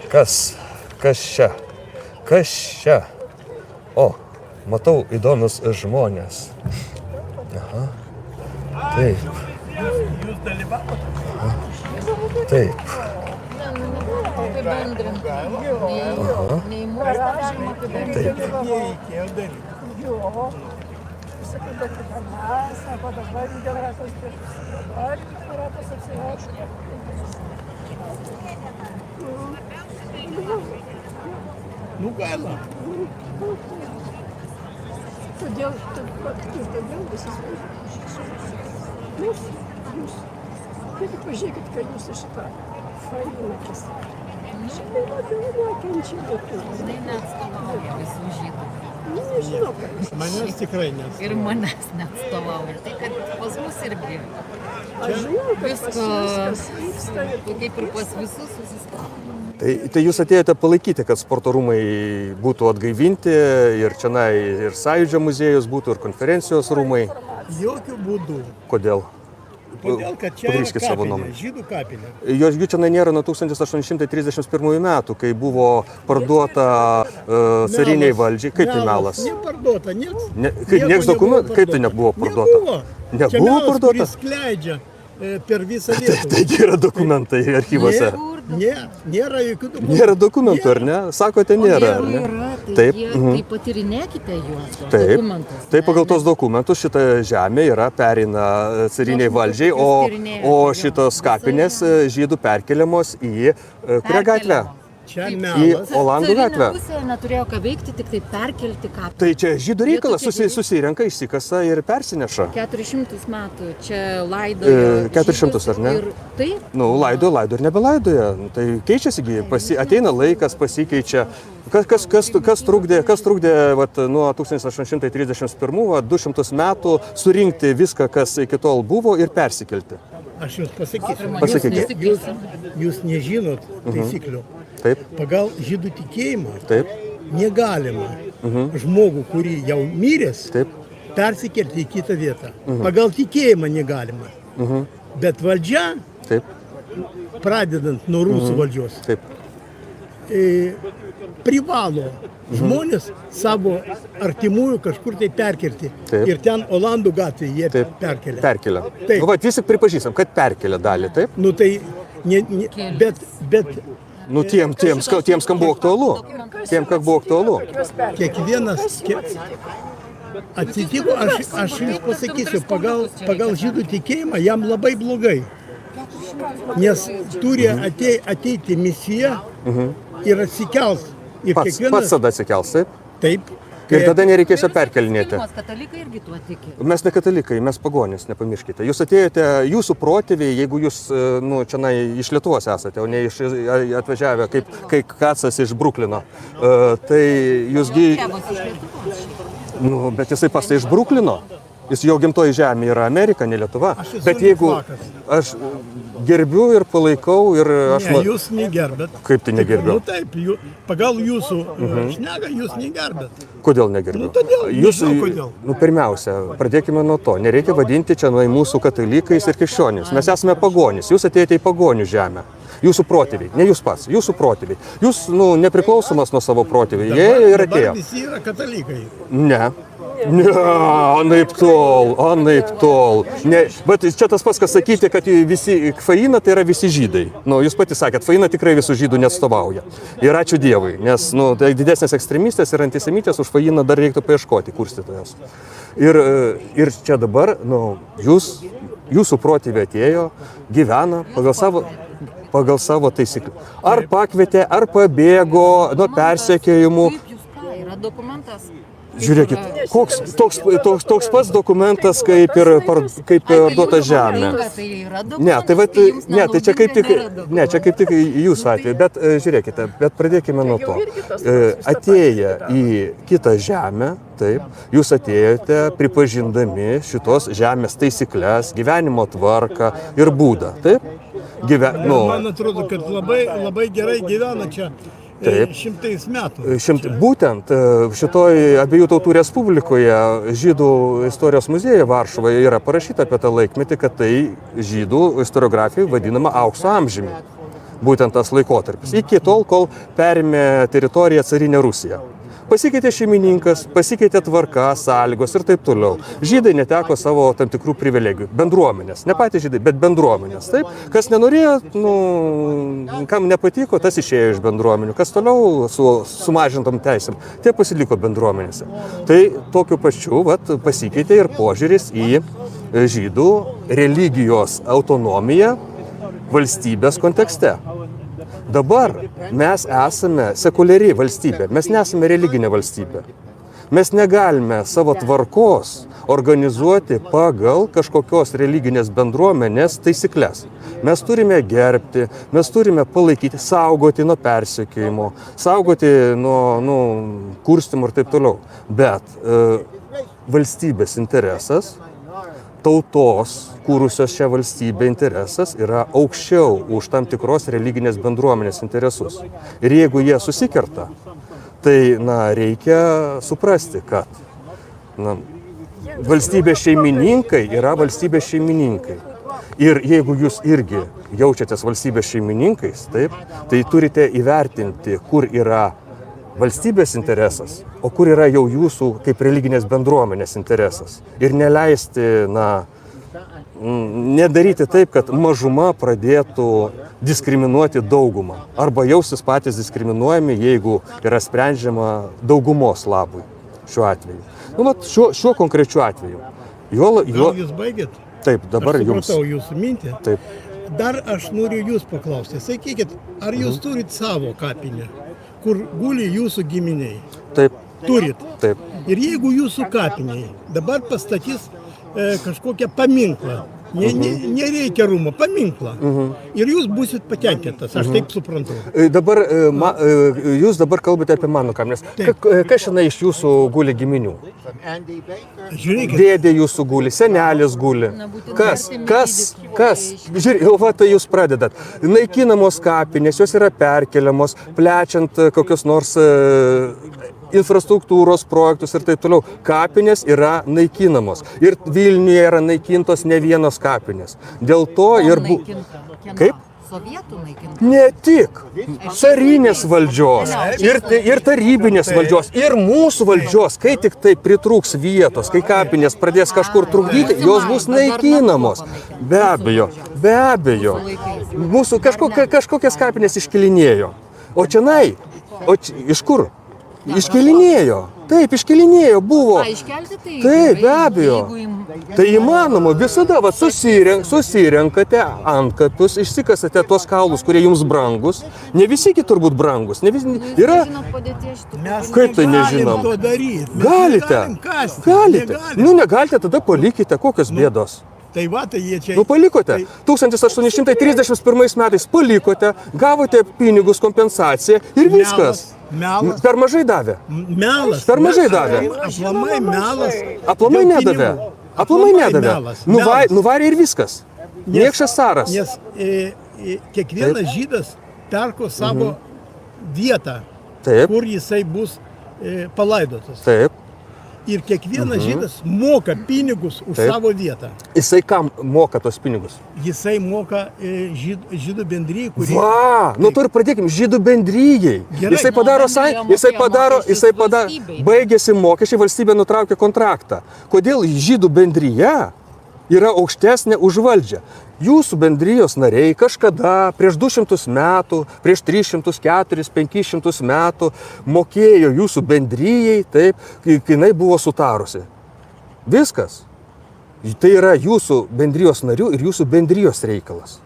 Kas čia? Kas čia? O, matau įdomius žmonės. Aha. Taip. Jūs dalyvavote? Taip. Nu gaila. Todėl visus jūs pažiūrėkit, kad jūs šitą fainakis. Šitai labiau kenčia lietuvių. Jinai neatstovauja visų žydų. Nežinau, kad Manęs tikrai nes. Ir manęs neatstovauja. Tai kad pas mus irgi aš žinau, kad pas visko, viskas vyksta. kaip ir pas visus susistatoma. Tai jūs atėjote palaikyti, kad sporto rūmai būtų atgaivinti ir čia ir Sąjūdžio muziejus būtų, ir konferencijos rūmai. Jokių būdų. Kodėl? Todėl, kad čia yra Pagrįskit savo kapinė, nuomonę. žydų kapinė. Jų čia nėra nuo 1831 metų, kai buvo parduota cariniai valdžiai. Kaip tai melas? Neparduota, nieks. Nieks dokumentų? Kaip tai nebuvo parduota? Nebuvo. Čia Nebuvo melas, parduota? kuris skleidžia per visą Lietuvą. Taigi yra dokumentai archyvose. Nėra jokių dokumentų. Nėra dokumentų, ar ne? Sakote, nėra, ar ne? Yra, tai, Taip, tai patyrinėkite juos, tuos Taip, dokumentus. tai pagal tos dokumentus šita žemė pereina cariniai valdžiai, o šitos kapinės žydų perkeliamos į kurią gatvę? Čia Į melas. Olandų gatvę. Pusėje neturėjo ką veikti, tik tai perkelti kapinę. Tai čia žydų reikalas, susirenka, išsikasa ir persineša. 400 metų čia laidojo. 400, ar ne? Ir taip. Laido ir nebelaidoja. Tai keičiasi, ateina laikas, pasikeičia. Kas trukdė nuo 1831 200 metų surinkti viską, kas iki tol buvo ir persikelti? Aš jums pasakysiu. Pasakykit. Jūs nežinot taisyklių. Taip, Pagal žydų tikėjimą taip, negalima žmogų, kurį jau miręs, taip. persikelti į kitą vietą. Pagal tikėjimą negalima. Bet valdžia, Taip, pradedant nuo rusų valdžios, taip. Privalo žmonės savo artimųjų kažkur tai perkelti. Taip. Ir ten Olandų gatvėje jie Taip. perkelia. Perkelia. Taip. Vis tik pripažįstam, kad perkelia dalį, taip? Nu tai, bet Tiems, kam buvo aktualu. Tiem, kam buvo aktualu. kiekvienas atsitiko, aš jums pasakysiu, pagal žydų tikėjimą jam labai blogai. Nes turi ateiti misija ir atsikels. Ir Pats tada atsikels, taip? Taip. Ir tada nereikės jo perkelinėti. Katalikai irgi tuo tiki. Mes ne katalikai, mes pagonys, nepamirškite. Jūs atėjote, jūsų protėviai, jeigu jūs čia iš Lietuvos esate, o ne atvažiavę kaip Kacas iš Bruklino, tai jūsgi... Tėvas iš Lietuvos. Bet jisai pats iš Bruklino. Jis jau gimtoji žemė yra Amerika, ne Lietuva. Aš esu Bet jeigu litvakas. aš gerbiu ir palaikau ir aš... Ne, jūs negerbėt. Kaip tai negerbiu? Nu taip, pagal jūsų šnegą jūs negerbėt. Kodėl negerbiu? todėl, nežinau kodėl. Pirmiausia, pradėkime nuo to. Nereikia vadinti čia mūsų katalikais ir krikščionys. Mes esame pagonys. Jūs atėjote į pagonių žemę. Jūsų protėviai, ne jūs pats, jūsų protėviai. Jūs nepriklausomas nuo savo protėviai. Jie ir atėjo. Dabar visi yra katalikai. Ne, anaip tol. Ne, bet čia tas pats, kas sakyti, kad visi faina tai yra visi žydai. Jūs patys sakėt, faina tikrai visų žydų neatstovauja. Ir ačiū Dievui, nes tai didesnės ekstremistės ir antisemitės už fainą dar reiktų paieškoti kurstytojas. Ir čia dabar, jūsų protėviai atėjo, gyvena pagal savo taisyklių. Ar pakvietė, ar pabėgo nuo persekiojimų. Kaip jūs ką? Yra dokumentas. Žiūrėkit, toks pats dokumentas, kaip ir parduota žemė. Tai čia kaip tik jūsų atveju, bet žiūrėkite, pradėkime nuo to. Atėję į kitą žemę, taip, jūs atėjote pripažindami šitos žemės taisyklės, gyvenimo tvarką ir būdą, taip? Man atrodo, kad labai gerai gyvena čia. Taip. Šimtais metų. Būtent šitoj abiejų tautų respublikoje Žydų istorijos muziejuje Varšuvoje yra parašyta apie tą laikmetį, kad tai žydų istoriografijoje vadinama aukso amžiumi. būtent tas laikotarpis. Iki tol, kol perėmė teritoriją carinė Rusija. Pasikeitė šeimininkas, pasikeitė tvarka, sąlygos ir taip toliau. Žydai neteko savo tam tikrų privilegijų. Bendruomenės, ne patys žydai, bet bendruomenės. Taip, kas nenorėjo, kam nepatiko, tas išėjo iš bendruomenių. Kas toliau su sumažintom teisėm, tie pasiliko bendruomenėse. Tai tokiu pačiu pasikeitė ir požiūris į žydų religijos autonomiją valstybės kontekste. Dabar mes esame sekuliari valstybė, mes nesame religinė valstybė. Mes negalime savo tvarkos organizuoti pagal kažkokios religinės bendruomenės taisyklės. Mes turime gerbti, mes turime palaikyti, saugoti nuo persekiojimo, saugoti nuo kurstymų ir taip toliau. Bet valstybės interesas, tautos, kūrusios šią valstybę interesas yra aukščiau už tam tikros religinės bendruomenės interesus. Ir jeigu jie susikerta, tai reikia suprasti, kad valstybės šeimininkai yra valstybės šeimininkai. Ir jeigu jūs irgi jaučiatės valstybės šeimininkais, taip, tai turite įvertinti, kur yra valstybės interesas, o kur yra jau jūsų kaip religinės bendruomenės interesas. Ir neleisti, nedaryti taip, kad mažuma pradėtų diskriminuoti daugumą. Arba jausis patys diskriminuojami, jeigu yra sprendžiama daugumos labui šiuo atveju. Šiuo konkrečiu atveju. Gal jūs baigėt? Taip, dabar jums. Aš supratau jūsų mintį. Taip. Dar aš noriu jūs paklausti. Sakykit, ar jūs turit savo kapinę, kur guli jūsų giminiai? Taip. Turit. Taip. Ir jeigu jūsų kapiniai dabar pastatys kažkokią paminklą, nereikia rūmo, paminklą, ir jūs būsit patenkintas, aš taip suprantu. Dabar, jūs dabar kalbate apie mano kapines. Kas šiandien iš jūsų guli giminių? Žiūrėkit. Dėdė jūsų guli, senelis guli. Kas? Žiūrėk, tai jūs pradedat. Naikinamos kapinės, jos yra perkeliamos, plečiant kokios nors infrastruktūros projektus ir taip toliau. Kapinės yra naikinamos. Ir Vilniuje yra naikintos ne vienos kapinės. Dėl to ir Kaip? Sovietų naikinta. Ne tik carinės valdžios, ir tarybinės valdžios, ir mūsų valdžios, kai tik tai pritrūks vietos, kai kapinės pradės kažkur trukdyti, jos bus naikinamos. Be abejo. Mūsų kažkokias kapinės iškelinėjo. O iš kur? Iškelinėjo. Taip, iškelinėjo, buvo. Iškelti tai? Taip, be abejo. Tai įmanoma, visada susirenkate antkapius, išsikasate tuos kaulus, kurie jums brangus. Ne visi turbūt brangus. Yra... Kaip tai nežinom? Galite. Negalite, tada palikite, kokios bėdos. Tai jie čia... Palikote. 1831 metais palikote, gavote pinigus, kompensaciją ir viskas. Melas. Per mažai davė. Melas. Per mažai davė. Aplamai melas. Aplamai nedavė. Nuvarė ir viskas. Niekšas caras. Nes kiekvienas žydas perko savo vietą, kur jisai bus palaidotas. Taip. Ir kiekvienas žydas moka pinigus už savo vietą. Jisai kam moka tos pinigus? Jisai moka žydų bendryjai, kurie... To ir pradėkim, žydų bendryjai. Jisai padaro, baigėsi mokesčiai, valstybė nutraukė kontraktą. Kodėl žydų bendryja yra aukštesnė už valdžią? Jūsų bendrijos nariai kažkada prieš 200 metų, prieš 300, 400, 500 metų mokėjo jūsų bendrijai, taip, kai jinai buvo sutarusi. Viskas. Tai yra jūsų bendrijos narių ir jūsų bendrijos reikalas.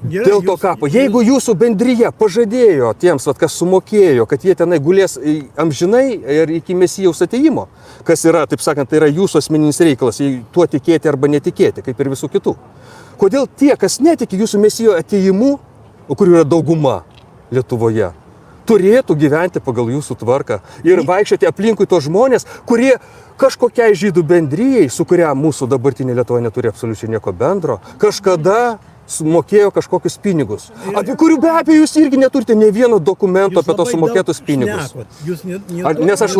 Dėl to kapo. Jeigu jūsų bendryje pažadėjo tiems, kas sumokėjo, kad jie tenai gulės amžinai ir iki Mesijaus atėjimo, kas yra, taip sakant, tai yra jūsų asmeninis reikalas, tuo tikėti arba netikėti, kaip ir visų kitų. Kodėl tie, kas netiki jūsų Mesijo atėjimu, kurių yra dauguma Lietuvoje, turėtų gyventi pagal jūsų tvarką ir vaikščioti aplinkui tos žmonės, kurie kažkokiai žydų bendryjai, su kuria mūsų dabartinė Lietuva neturi absoliučiai nieko bendro, kažkada sumokėjo kažkokius pinigus, apie kurių be abejo jūs irgi neturite ne vieno dokumento apie tos sumokėtus pinigus. Nes aš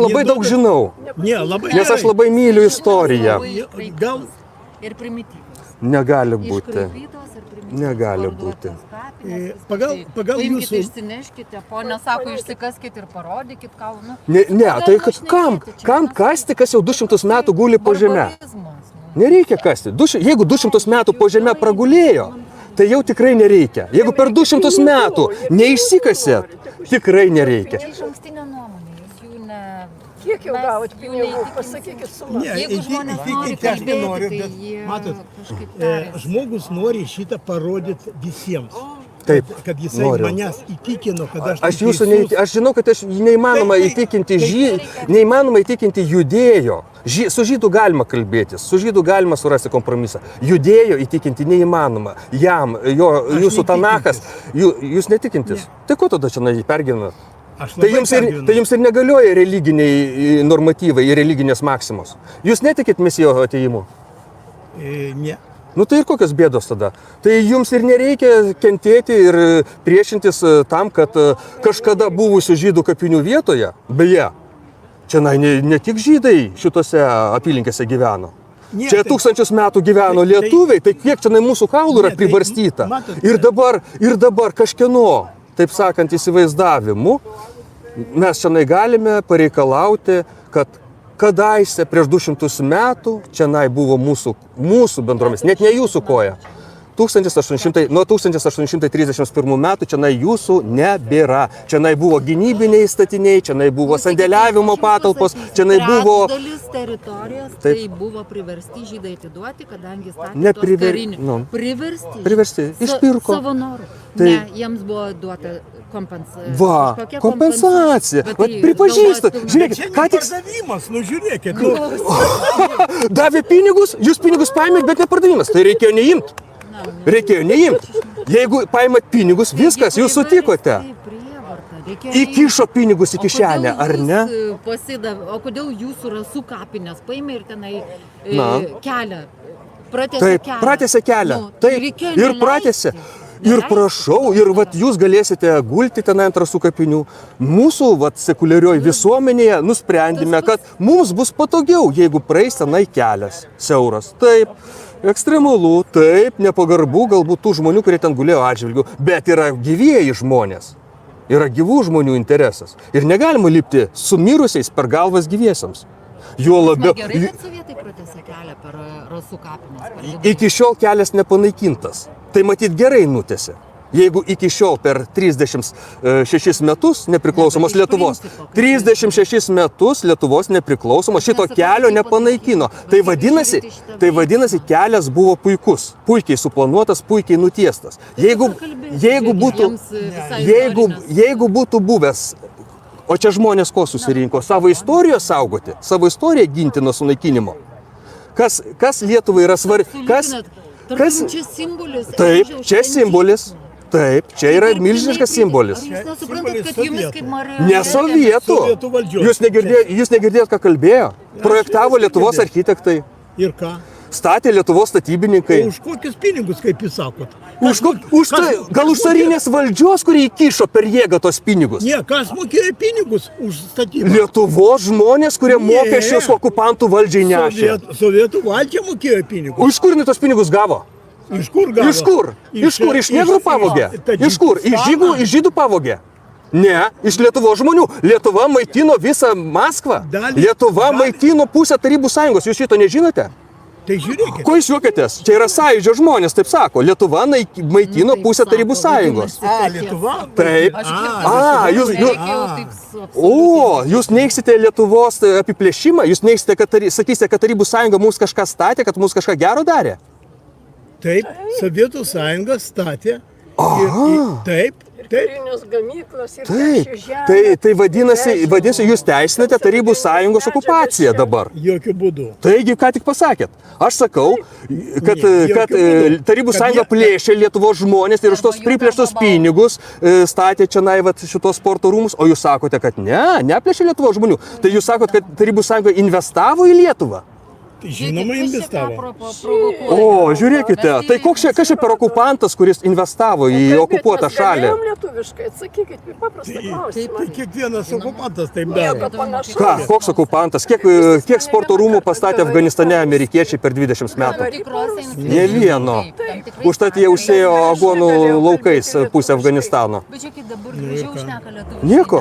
labai daug žinau. Nes aš labai myliu istoriją. Ir primityvios. Negali būti. Negali būti. Pagal Paimkite, jūsų- išsineškite, ponė sako, išsikaskite ir parodykit kaulų. Ne, tai kam kasti, kas jau 200 metų guli po žemę? Nereikia kasti. Jeigu 200 metų po žemę pragulėjo, tai jau tikrai nereikia. Jeigu per 200 metų neišsikasėt, tikrai nereikia. Čia iš ankstinė nuomonė, jūs jų ne... Kiek jau Mes gavot jų pinigų, neįtikinsim. pasakykit sumą. Ne, Jeigu žmonės nori įtikinti aš nenoriu, kalbėti, bet tai jie matot, kažkaip tariasi. žmogus nori šitą parodyti visiems. Taip, Kad jisai noriu. manęs įtikino, kad Aš žinau, kad neįmanoma įtikinti judėjo. Su žydų galima kalbėtis, su žydų galima surasti kompromisą. Judėjo įtikinti neįmanoma. Jūsų Tanachas, jūs netikintis. Tai ko tada čia pergyvenat? Tai jums ir negalioja religiniai normatyvai ir religinės maksimos. Jūs netikit mesijo atėjimu? Ne. Nu tai ir kokios bėdos tada? Tai jums ir nereikia kentėti ir priešintis tam, kad kažkada buvusių žydų kapinių vietoje, beje, čia ne tik žydai šitose apylinkėse gyveno. Ne, Čia tūkstančius metų gyveno lietuviai, tai kiek čia mūsų kaulų yra pribarstyta. Ir dabar kažkieno, taip sakant, įsivaizdavimu, mes čia galime pareikalauti, kad kadaise prieš 200 metų čia buvo mūsų bendromis, net ne jūsų koja. Nuo 1831 metų čia jūsų nebėra. Čia buvo gynybiniai statiniai, čia buvo sandėliavimo patalpos, čia buvo... Trečdalis teritorijos tai buvo priversti žydai atiduoti, kadangi statė Ne tos karinių. Priversti. Išpirko. Savo norų. Tai- Ne, jiems buvo duota kompensacija. Va, Kažkokia kompensacija. Bet Vat tai pripažįstat. galvojat, Žiūrėkit, Čia ką ne tik pardavimas, nu žiūrėkit. davė pinigus, jūs pinigus paėmėt, bet nepardavimas. Tai reikėjo neimti. Reikėjo neimti. Jeigu paėmėt pinigus, viskas, jūs sutikote. Įkišo pinigus į kišenę, ar ne? O kodėl jūsų rasų kapinės paėmė ir tenai Na. kelią? Taip, pratęsė kelią. Nu, tai Taip, reikėjo ir neleisti. pratęsė. Ir prašau, ir vat jūs galėsite gulti tenai ant rasų kapinių. Mūsų sekuliarioje visuomenėje nusprendėme, kad mums bus patogiau, jeigu praeis tenai kelias siauras. Taip, ekstremalu, taip, nepagarbu galbūt tų žmonių, kurie ten gulėjo atžvilgių, bet yra gyvieji žmonės. Yra gyvų žmonių interesas. Ir negalima lipti su mirusiais per galvas gyviesiams. Juo labiau... Gerai, kad sovietai pratęsė kelią per rasų kapines. Iki šiol kelias nepanaikintas. Tai matyt gerai nutėsi. Jeigu iki šiol per 36 metus nepriklausomos Ne, bet iš Lietuvos, principo, kaip 36 metus Lietuvos nepriklausomos, šito Mes kelio apie tai nepanaikino. pasakyti, Tai vadinasi, kelias buvo puikus, puikiai suplanuotas, puikiai nutiestas. Jeigu būtų buvęs, o čia žmonės ko susirinko, savo istorijos saugoti, savo istoriją ginti nuo sunaikinimo. Kas Lietuvai yra svarbu? Čia simbolis. Taip, čia simbolis. Taip, čia yra milžiniškas simbolis. Ar jūs nesuprantat, kad jumis kaip Marija... Ne sovietų. Sovietų valdžios. Jūs negirdėjot, ką kalbėjo? Projektavo Lietuvos architektai, Ir ką? statė Lietuvos statybininkai. Už kokius pinigus, kaip jūs sakot? Gal už carinės valdžios, kurie įkišo per jėgą tos pinigus? Ne, kas mokėjo pinigus už statybą? Lietuvos žmonės, kurie mokesčius okupantų valdžiai nešė. Sovietų valdžia mokėjo pinigus. O iš kur jinai tos pinigus gavo? Iš kur gavo? Iš kur? Iš negrų pavogė? Iš kur? Iš žydų pavogė? Ne, iš Lietuvos žmonių. Lietuva maitino visą Maskvą. Lietuva maitino pusę Tarybų Sąjungos. Jūs šito nežinote? Tai žiūrėkit. Ko jūs juokėtės? Čia yra sąjūdžio žmonės, taip sako. Lietuva maitino pusę Tarybų Sąjungos. Lietuva? Taip. Jūs neigsite Lietuvos apiplėšimą? Jūs neigsite, sakysite, kad Tarybų Sąjunga mums kažką statė, kad mums kažką gero darė? Taip, Sovietų Sąjunga statė. Taip. Karinius gamyklas ir Taip, tai vadinasi, jūs teisinate Tarybų Sąjungos okupaciją dabar. Jokių būdų. Taigi, ką tik pasakėt? Aš sakau, kad Tarybų Sąjunga plėšė Lietuvos žmonės ir už tos priplėštus pinigus statė čia šitos sporto rūmus, o jūs sakote, kad neplėšė Lietuvos žmonių. Tai jūs sakot, kad Tarybų Sąjunga investavo į Lietuvą? Žinoma, investavo. O, žiūrėkite, tai kas čia per okupantas, kuris investavo į okupuotą šalį? Galėjom lietuviškai, atsakykit į paprastą klausimą. Tai kiekvienas okupantas taip daro. Nieko panašaus. Ką, koks okupantas? Kiek sporto rūmų pastatė Afganistane amerikiečiai per 20 metų? Ne vieno. Užtat jie užsėjo agonų laukais pusę Afganistano. Bet žiūrėkit, dabar gražiau šneka lietuviškai. Nieko,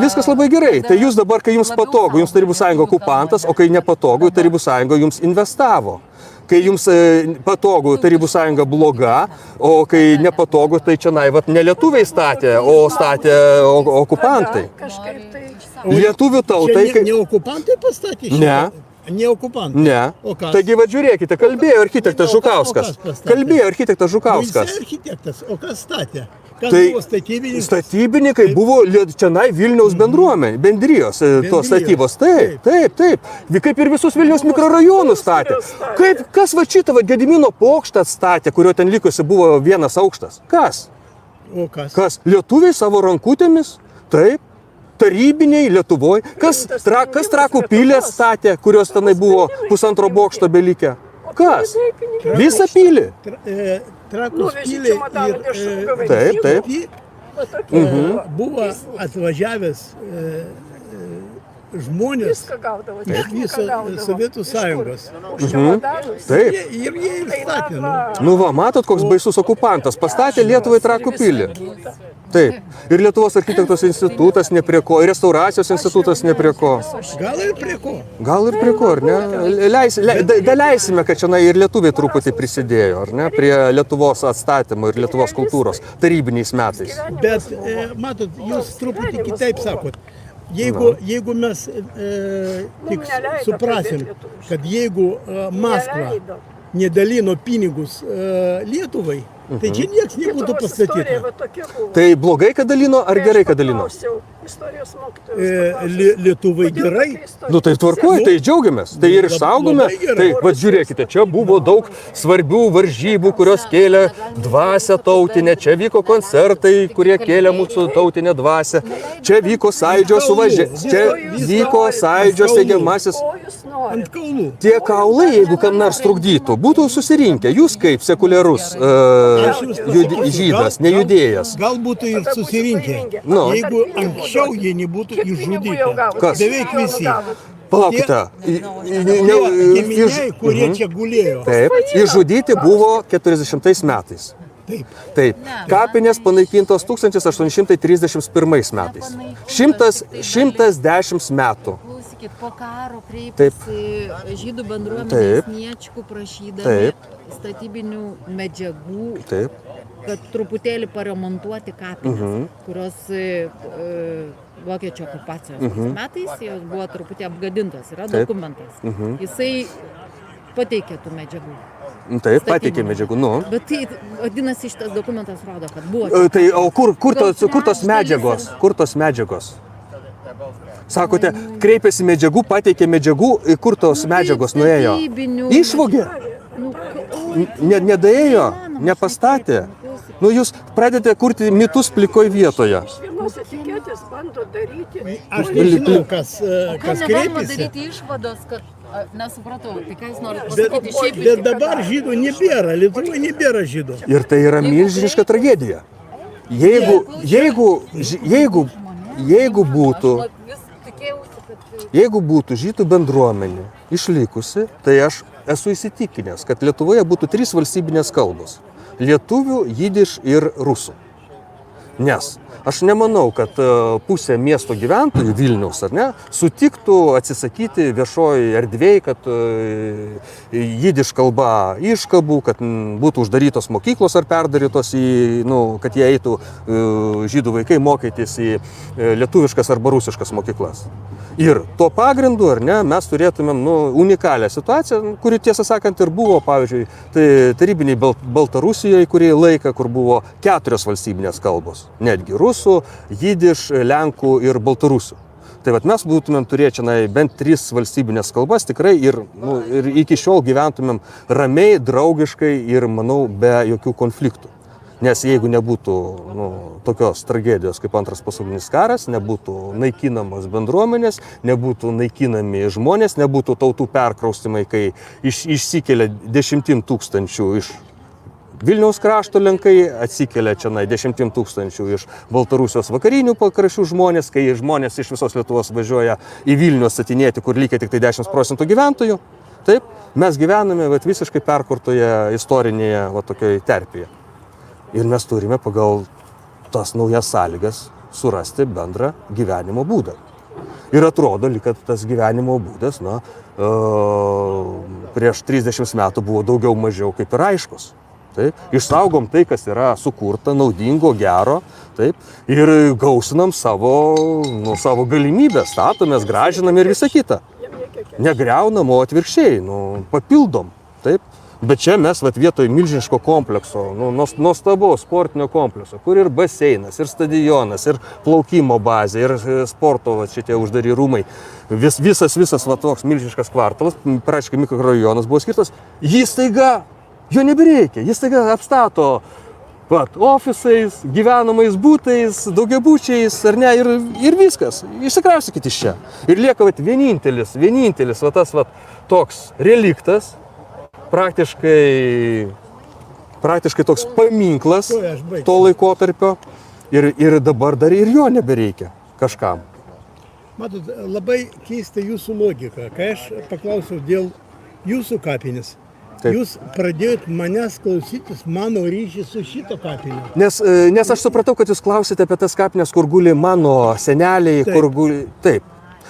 viskas labai gerai. Tai jūs dabar, kai jums patogu, jums Tarybų sąjunga okupantas, o kai nepatogu, Tarybų sąjunga jums investavo. Kai jums patogu, Tarybų sąjunga bloga, o kai nepatogu, tai čia ne lietuviai statė, o statė okupantai. Kažkaip tai. Lietuvių tautai... Čia ne okupantai pastatė šitą? Ne. Ne okupantai? Ne. O kas? Taigi, va žiūrėkite, kalbėjo architektas Žukauskas. O kas pastatė? Kalbėjo architektas Nu, Žukauskas. jisai architektas, o kas statė? Kas Tai buvo statybininkas? statybininkai buvo čianai Vilniaus bendruomenė, bendrijos tos statybos. Taip. Kaip ir visus Vilniaus mikrorajonus statė. Kas va šitą Gedimino bokštą atstatė, kurio ten likusi buvo vienas aukštas? Kas? O kas? Kas? Lietuviai savo rankutėmis? Taip. Tarybiniai Lietuvoje. Kas Trakų pilį atstatė, kurios tenai buvo pusantro bokšto belikę? Kas? Visą pilį. Trakus Nuvežė pilį čemodaną dešrų gavai. Taip. Buvo atvažiavęs žmonės Viską gaudavo. iš viso Sovietų sąjungos. Už čemodanus. Taip. Ir jie ir statė. Nu. Nu va, matot, koks baisus okupantas. Pastatė Lietuvai Trakų pilį. Taip. Ir Lietuvos architektos institutas ne prie ko, ir restauracijos institutas ne prie ko. Gal ir prie ko. Gal ir prie ko, ar ne? Daleisime, kad čia ir lietuviai truputį prisidėjo, ar ne? Prie Lietuvos atstatymo ir Lietuvos kultūros tarybiniais metais. Bet, matot, jūs truputį kitaip sakot. Jeigu mes tik suprasim, kad jeigu Maskva nedalino pinigus Lietuvai, tai čia nieks nebūtų pastatyta. Tai blogai, kad dalino, ar gerai, kad dalino? Lietuvai gerai. Nu tai tvarkuoja, tai džiaugiamės, tai ir išsaugome. Tai va žiūrėkite, čia buvo daug svarbių varžybų, kurios kėlė dvasią tautinę, čia vyko koncertai, kurie kėlė mūsų tautinę dvasią, čia vyko sąjūdžio suvažiavimas, čia vyko sąjūdžio steigiamasis. Ant kaulų. Tie kaulai, jeigu kam nors trukdytų, būtų susirinkę, jūs kaip sekuliarus žydas, nejudėjas. Gal būtų ir susirinkę, Nu. jeigu anksčiau jie nebūtų išžudyti. Kas? Beveik visi. Palaukite. Giminiai, kurie čia gulėjo. Taip, išžudyti buvo 40 metais. Taip. Kapinės panaikintos 1831 metais. 110 metų. Klausykit, po karo kreipėsi žydų bendruomenės Taip. Sniečkų prašydami Taip. statybinių medžiagų, Taip. kad truputėlį paremontuoti kapines, kurios vokiečių okupacijos metais jos buvo truputį apgadintos. Yra Taip. dokumentas. Jisai pateikė tų medžiagų. Taip, pateikė medžiagų, nu. Bet tai, vadinasi, šitas dokumentas rodo, kad buvo. Tai o kur tos medžiagos? Kur tos medžiagos? Sakote, kreipėsi medžiagų, pateikė medžiagų, kur tos medžiagos nuėjo? Išvogė? Nedaėjo, nepastatė. Nu, jūs pradedate kurti mitus plikoj vietoje. Iš vienos etiketės bando daryti. Aš nežinau, kas Ką negalima kreipėsi. daryti išvados, kad nesupratau, tai ką jūs norite pasakyti šiaip iš Bet dabar žydų nebėra, Lietuvoje nebėra žydų. Ir tai yra milžiniška tragedija. Jeigu būtų žydų bendruomenė išlikusi, tai aš esu įsitikinęs, kad Lietuvoje būtų 3 valstybinės kalbos - lietuvių, jidiš ir rusų. Nes aš nemanau, kad pusė miesto gyventojų Vilniaus, ar ne, sutiktų atsisakyti viešoji erdvėje, kad jidiš kalba iškabų, kad būtų uždarytos mokyklos ar perdarytos, kad jie eitų žydų vaikai mokytis į lietuviškas arba rusiškas mokyklas. Ir tuo pagrindu, ar ne, mes turėtumėm unikalią situaciją, kuri tiesą sakant ir buvo, pavyzdžiui, tai tarybiniai Baltarusijoje kurį laiką, kur buvo 4 valstybinės kalbos. Netgi rusų, jidiš, lenkų ir baltarusių. Tai vat mes būtumėm turėję čia bent 3 valstybinės kalbas tikrai ir iki šiol gyventumėm ramiai, draugiškai ir, manau, be jokių konfliktų. Nes jeigu nebūtų tokios tragedijos kaip Antras pasaulinis karas, nebūtų naikinamos bendruomenės, nebūtų naikinami žmonės, nebūtų tautų perkraustimai, kai išsikelia 10 tūkstančių iš Vilniaus krašto lenkai, atsikelia čia 10 tūkstančių iš Baltarusijos vakarinių pakraščių žmonės, kai žmonės iš visos Lietuvos važiuoja į Vilnių statinėti, kur lygiai tik tai 10% gyventojų. Taip, mes gyvename visiškai perkurtoje istorinėje tokioje terpėje. Ir mes turime pagal tas naujas sąlygas surasti bendrą gyvenimo būdą. Ir atrodo, kad tas gyvenimo būdas prieš 30 metų buvo daugiau mažiau kaip ir aiškus. Taip, išsaugom tai, kas yra sukurta, naudingo, gero, taip, ir gausinam savo galimybę, statomės, gražinam ir visą kitą. Negriaunam, o atvirkščiai, papildom. Taip. Bet čia mes vietoj milžiniško komplekso, nuostabaus sportinio komplekso, kur ir baseinas, ir stadionas, ir plaukimo bazė, ir sporto šitie uždari rūmai. Visas toks milžiniškas kvartalas, praktiškai mikrorajonas buvo skirtas, jo nebereikia, jis taiga apstato ofisais, gyvenamais būtais, daugiabučiais, ar ne, ir viskas, išsikraustykit iš čia. Ir lieka vienintelis tas toks reliktas, praktiškai toks paminklas to laikotarpio, ir dabar dar ir jo nebereikia kažkam. Matot, labai keista jūsų logika, kai aš paklausiau dėl jūsų kapinės. Taip. Jūs pradėjot manęs klausytis mano ryšį su šito kapiniu. Nes aš supratau, kad jūs klausite apie tas kapines, kur guli mano seneliai, taip. Kur guli... Taip.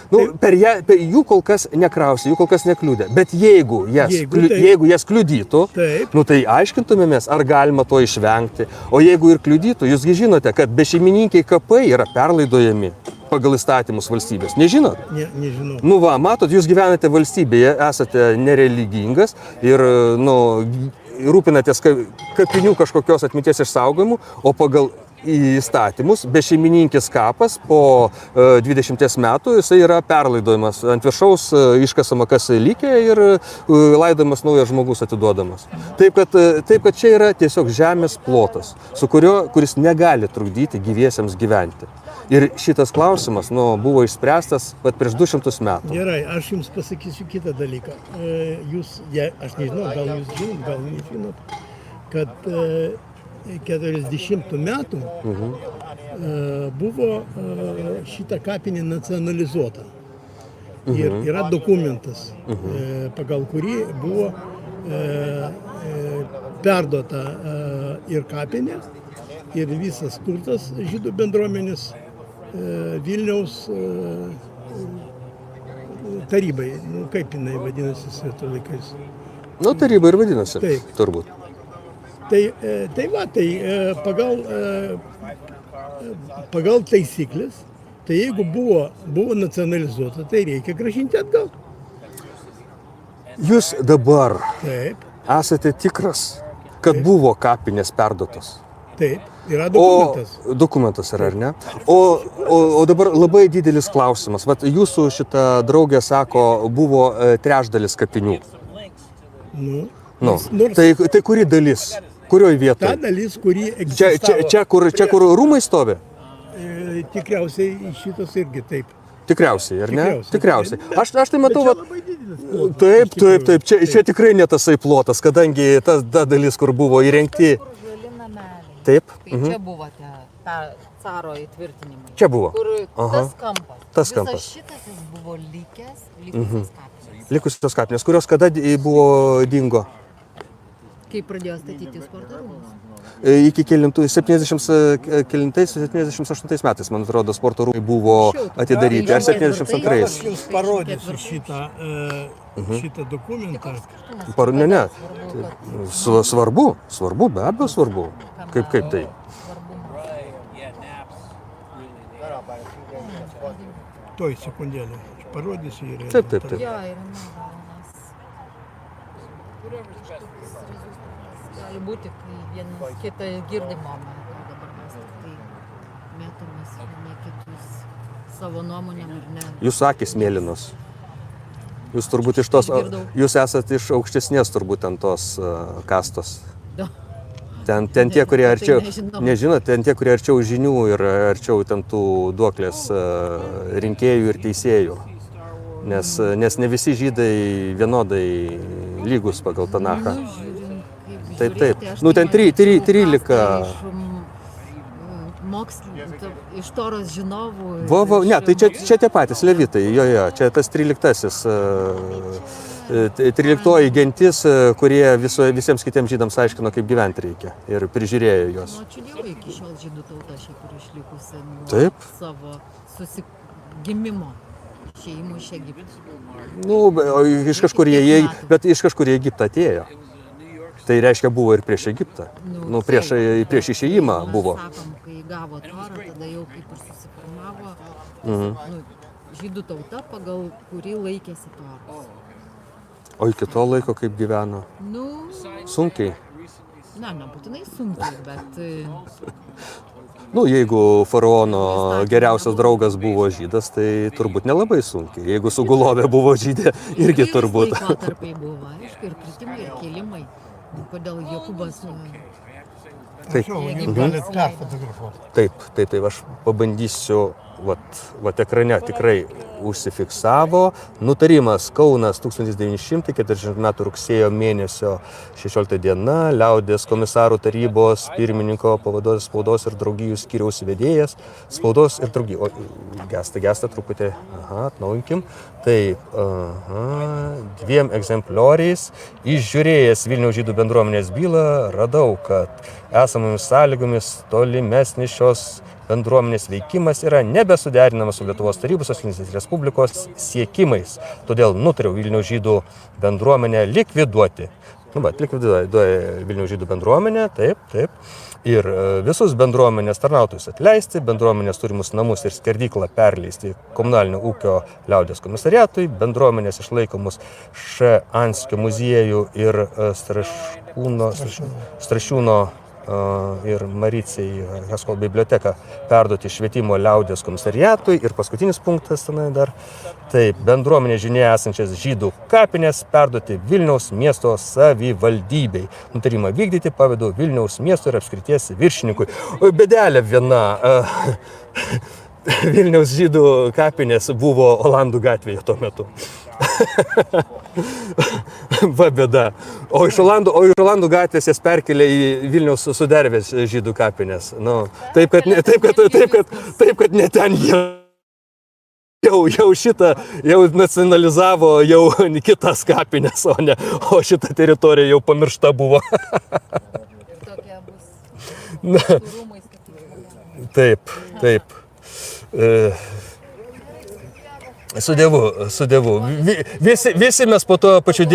Per jų kol kas nekrausė, jų kol kas nekliūdė. Bet jeigu jas kliudytų, tai aiškintumėmės, ar galima to išvengti. O jeigu ir kliudytų, jūsgi žinote, kad bešeimininkiai kapai yra perlaidojami pagal įstatymus valstybės. Nežinot? Nežinau. Matot, jūs gyvenate valstybėje, esate nereligingas ir, rūpinatės kapinių kažkokios atminties išsaugojimu, o pagal įstatymus bešeimininkis kapas po 20 metų jisai yra perlaidojamas. Ant viršaus iškasama kas likę ir laidojamas naujas žmogus atiduodamas. Taip, kad čia yra tiesiog žemės plotas, kuris negali trukdyti gyviesiems gyventi. Ir šitas klausimas buvo išspręstas prieš 200 metų. Gerai, aš jums pasakysiu kitą dalyką. Aš nežinau, gal jūs žinot, gal nežinot, kad 40 metų buvo šita kapinė nacionalizuota. Ir yra dokumentas, pagal kurį buvo perduota ir kapinė, ir visas turtas žydų bendruomenės Vilniaus tarybai. Kaip jinai vadinasi svetų laikais? Taryba ir vadinasi, turbūt. Pagal taisyklės, tai jeigu buvo nacionalizuota, tai reikia grąžinti atgal. Jūs dabar esate tikras, kad buvo kapinės perduotos? Taip, yra dokumentas. Dokumentas yra, ar ne? O dabar labai didelis klausimas. Jūsų šita draugė sako, buvo trečdalis kapinių. Tai kuri dalis? Kurioj vietoje? Ta dalis, kuri egzistavo. Čia, kur rūmai stovi? Tikriausiai šitas irgi taip. Tikriausiai, ar ne? Tikriausiai. Aš tai matau, Taip, čia tikrai ne tasai plotas, kadangi ta dalis, kur buvo įrengti. Taip. Tai čia buvo ta caro įtvirtinimai. Čia buvo. Kur tas kampas. Tas kampas. Visas šitas jis buvo likusios kapinės. Likusios kapinės, kurios kada buvo dingo? Kai pradėjo statyti sporto rūmus. Iki 78 metais, man atrodo, sporto rūmai buvo atidaryti. Ar 72? Aš jums parodysiu šitą dokumentą. Ne. Svarbu, be abejo svarbu. Kaip tai? Toj sekundėlė, aš parodysiu ir... Taip. Gali būti, kai vienas kitą girdimo, dabar mes tik tai mėtomės vieni kitus savo nuomonėm ir ne. Jūsų akys mėlynos. Jūs turbūt jūs esate iš aukštesnės turbūt ant tos kastos. Ten tie, kurie Tai arčiau, nežinau. nežinot, ten tie, kurie arčiau žinių ir arčiau ten tų duoklės rinkėjų ir teisėjų. Nes ne visi žydai vienodai lygus pagal Tanachą. Nu, žiūrint, kaip Taip, žiūrėti, taip. aš Nu, tai ten 13. Iš Toros žinovų. Ne, tai čia tie patys levitai, jo, čia tas 13-asis. 13 gentis, kurie visiems kitiems žydams aiškino, kaip gyventi reikia ir prižiūrėjo juos. Nu, ačiū Dievui, iki šiol žydų tauta šiaip ir išlikusi nuo Taip. savo susigimimo išėjimų iš Egipto. Nu, bet iš kažkur į Egiptą atėjo. Tai reiškia, buvo ir prieš Egiptą. Nu, prieš išėjimą Mes buvo. Sakom, kai gavo Torą, tada jau kaip ir susiformavo nu, žydų tauta, pagal kurį laikėsi Toros. O iki to laiko kaip gyveno? Nu, Sunkiai. nebūtinai sunkiai, bet Nu, jeigu faraono geriausias draugas buvo žydas, tai turbūt nelabai sunkiai. Jeigu Sugulovė buvo žydė, irgi turbūt. laikotarpiai buvo, aišku, ir kritimai, ir kėlimai. Kodėl Jokūbas Taip. Jūs galite perfotografuoti. Taip, aš pabandysiu, vat ekrane tikrai užsifiksavo. Nutarimas Kaunas 1940 m. rugsėjo mėnesio 16 diena, Liaudies komisarų tarybos pirmininko pavaduotojas spaudos ir draugijų skyriaus vedėjas, spaudos ir draugijų. O, gesta truputį, atnaujinkim. Taip, 2 egzemplioriais išžiūrėjęs Vilniaus žydų bendruomenės bylą, radau, kad esamomis sąlygomis tolimesnis šios bendruomenės veikimas yra nebesuderinamas su Lietuvos Tarybų Sąjungos Respublikos siekimais. Todėl nutariau Vilniaus žydų bendruomenę likviduoti. Likviduoja Vilniaus žydų bendruomenę, taip. Ir visus bendruomenės tarnautojus atleisti, bendruomenės turimus namus ir skerdyklą perleisti komunalinio ūkio Liaudies komisariatui, bendruomenės išlaikomus Anskio muziejų ir Strašiūno ir Maricei Haskol biblioteką perduoti švietimo Liaudies komisariatui. Ir paskutinis punktas tenai dar. Taip, bendruomenė žinioje esančias žydų kapinės perduoti Vilniaus miesto savivaldybei. Nutarimą vykdyti pavedu Vilniaus miesto ir apskrities viršininkui. O bėdelė viena. Vilniaus žydų kapinės buvo Olandų gatvėje tuo metu. Va bėda. O iš Olandų gatvės jas perkelė į Vilniaus Sudervės žydų kapinės. Nu, taip, kad ne ten jie jau šitą nacionalizavo jau kitas kapinės, o šita teritorija jau pamiršta buvo. tokia bus rūmais, Taip. Su Dievu. Visi mes po to pačiu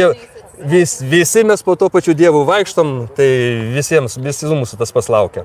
Dievu vaikštom, tai visi mūsų tas paslaukia.